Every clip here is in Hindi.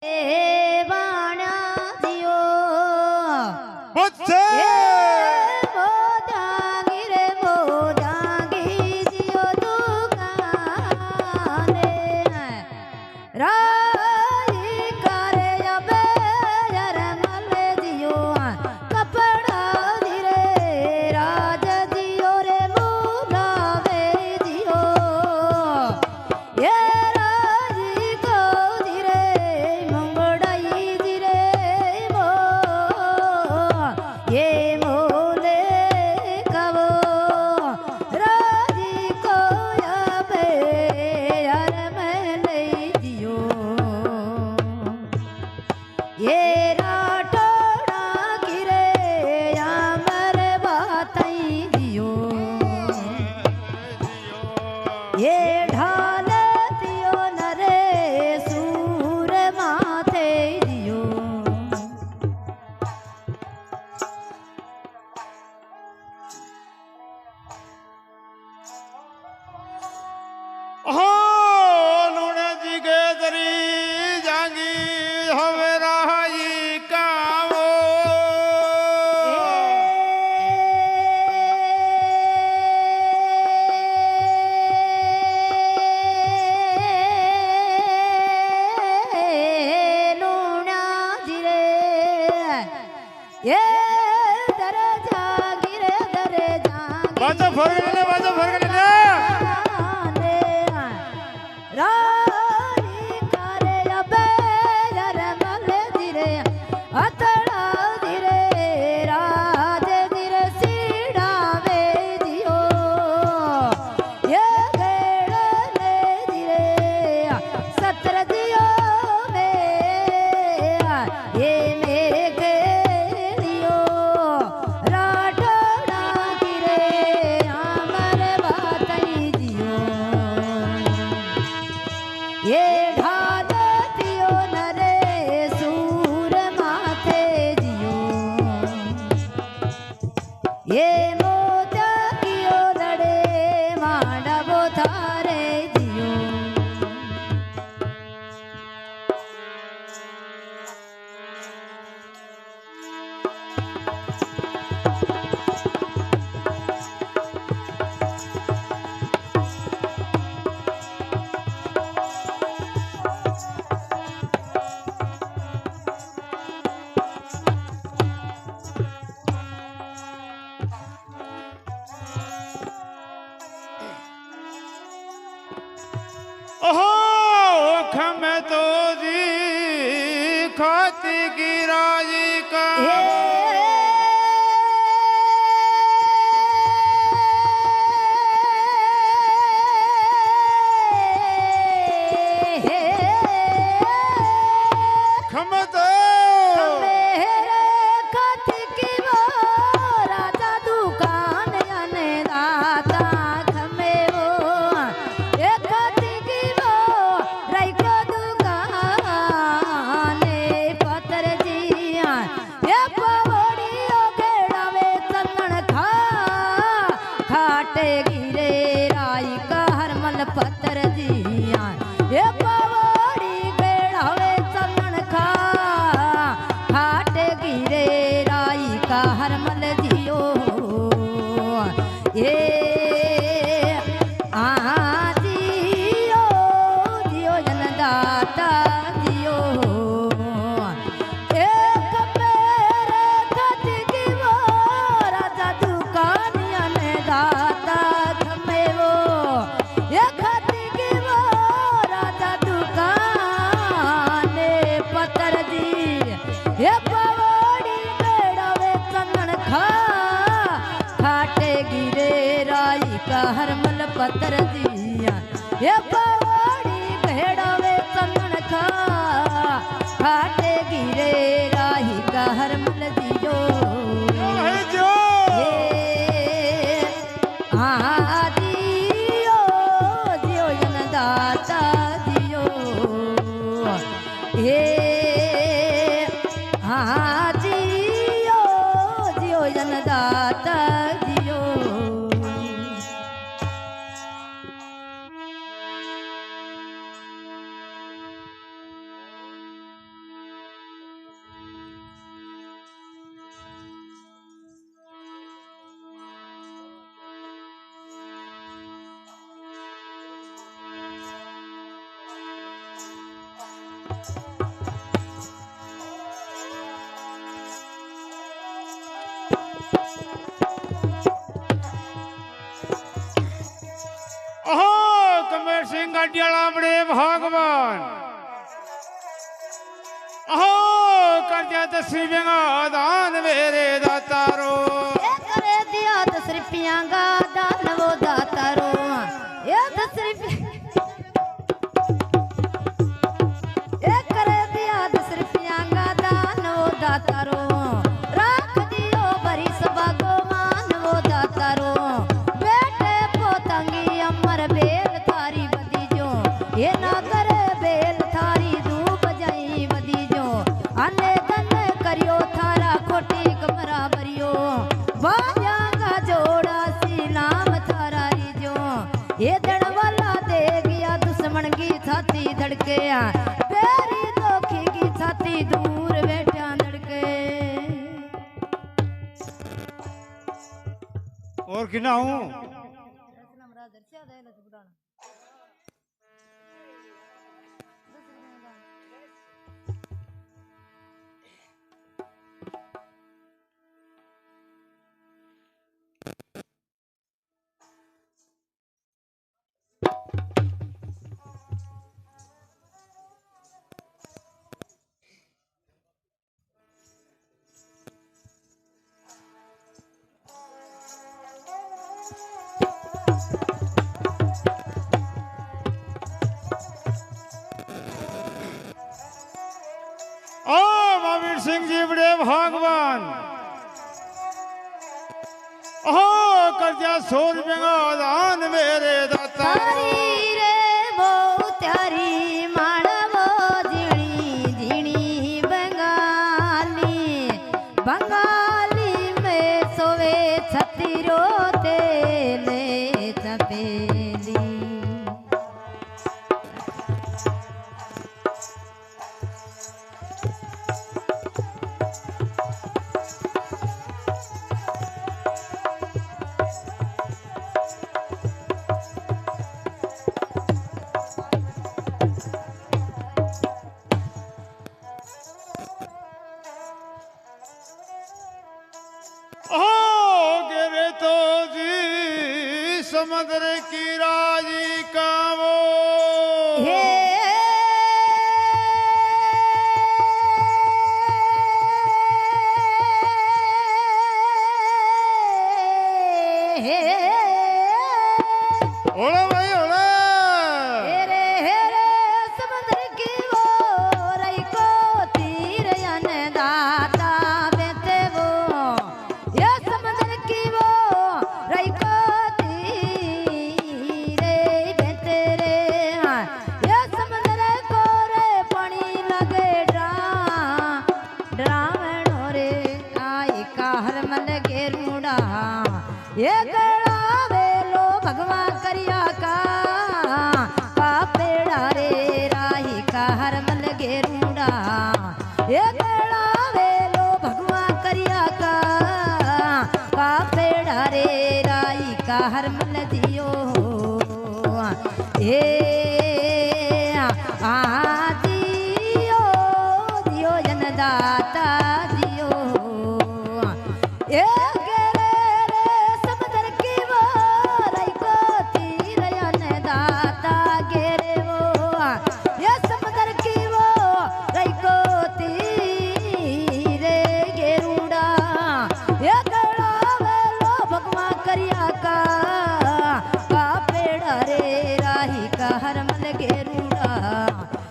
એ વાણ્યા જીઓ બચ્ચે મોદાગી રે મોદાગી જીઓ દુકાને રાઈ કરે અબે યરમલ જીઓ કપડા ધીરે રાજ જીઓ રે મુલાવે જીઓ એ ये ढाल दियो नरे सूर माथे दियो हो लूणे जी के दरी जागी हवे राही कावो ये दरजा गिरे दरजा बाजा फरगने बाजा फरगने रानी करे अबे यरमल धीरे अतड़ा धीरे राज धीरे सीढ़ावे दियो ये गेड़ले धीरे सत्र दियो में ये मेघे ये ढाल दियो नरे सूर माथे जियो ये मोजा कियो लड़े मांडवो थारे जियो ओहो खमे तो जी खाती गिराजी का खमते खाती की वो राजा दुकान याने दाता खमे वो एक गिरे राई का हरमल पत्थर दिया ये पवाड़ी बेड़ावे चलन खा हाट गिरे राई का हरमल दियो ये जियो जियो जनदाता जियो एक मेरे खत की वो राजा दुकान ने दाता ये पवाड़ी बेड़ावे चंदन खा खाटे गिरे राई का हरमल पत्थर दिया ये पवाड़ी बेड़ावे चंदन खा खाटे गिरे राई का हरमल दियो दियो दियो जनदाता दियो हे जियो जियो जनदाता जियो भगवान अहो कर दिया 10 रुपया दान मेरे दातारो ये करे दिया 10 रुपया का दान वो दातारो ये 10 रुपया ये करे दिया 10 रुपया का दान वो दातारो राख दियो बरी सभा को मान वो दातारो बेटे पोतंगी अमर बेल थारी बदी जो ये ना करे बेल थारी धूप जाई बदी जो अने तन करियो थारा खोटी कमरा भरियो बाजांगा जोड़ा सी नाम थारा रिजो ये दड़ वाला दे गया दुश्मन की छाती धड़के तेरी दोखी की छाती दूर बैठा धड़के और किना हूँ ओ महावीर सिंह जी बड़े भगवान ओ कर दिया 100 रुपया दान मेरे दाता तारी रे वो त्यारी माड़वो जीणी जीणी बंगाली बंगाली में सोवे छतीरो तेले चपेली ओ गिरे तो जी समुद्र की राजी का वो हे ओला भाई ओला हेरे समुद्र की वो रई को तीर यन दाता बेते वो ये समुद्र की वो रई को तीर बेते रे ये समुद्र को रे पानी लगे ड्रावणो रे आई का हर मन के रूड़ा ये गड़ा वेलो भगवान करिया का पेड़ा रे राही का हर मन गेरूड़ा ये गड़ा वेलो भगवान करिया का पेड़ा रे राही का हर मन दियो ये दियो दियो जनदाता दियो ये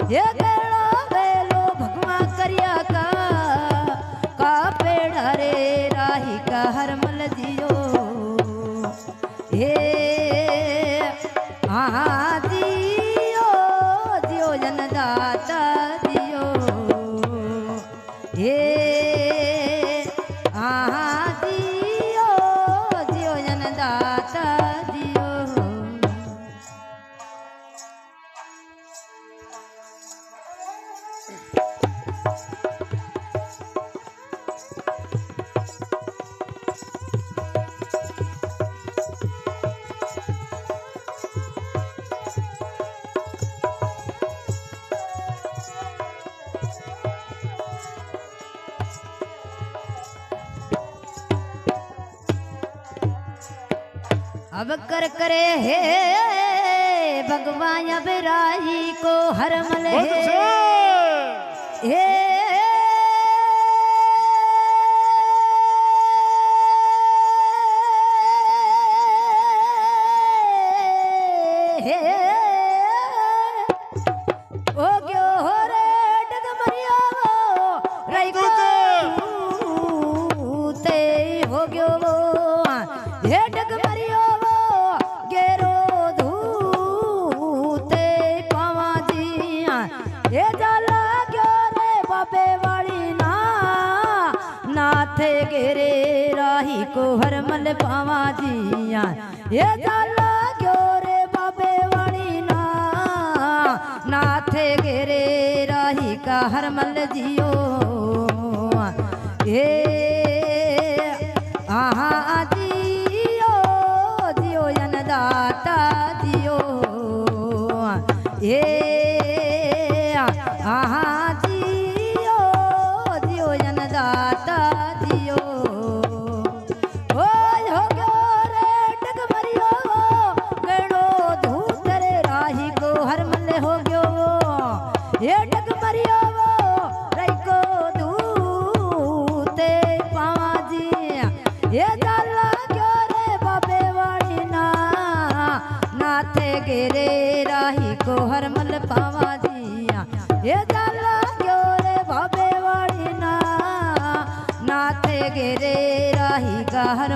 ये गड़ा वेलो भगवान करिया का पेड़ा रे राही का हर मल दियो हे दियो दियो जनदाता दियो हे दियो दियो जनदाता दियो अब कर करे हे भगवान बिराही को हर मल हे ओ गयो हो रे डग मरियो रई को ते हो गयो हे डग मरियो गेरो धूते पावा जी हे जाला गयो रे बाबे वाली ना नाथे गेरे राही को हर मल पावा जी हे जाला गयो रे बाबे वाली ना नाथे गेरे राही का हर मल जियो हे आहा जियो जियो जनदाता जियो हे आहा जियो जियो जनदाता जियो ओ हो गयो रे डग मरियो गणो धूत रे राही को हर मल हो गयो हे डग मरियो रई को धूते पावा जी हे जाला गयो रे बाबे वाली ना नाथे गेरे राही को हर मल पावा जी हे जाला गयो रे बाबे वाली ना नाथे गेरे राही का हर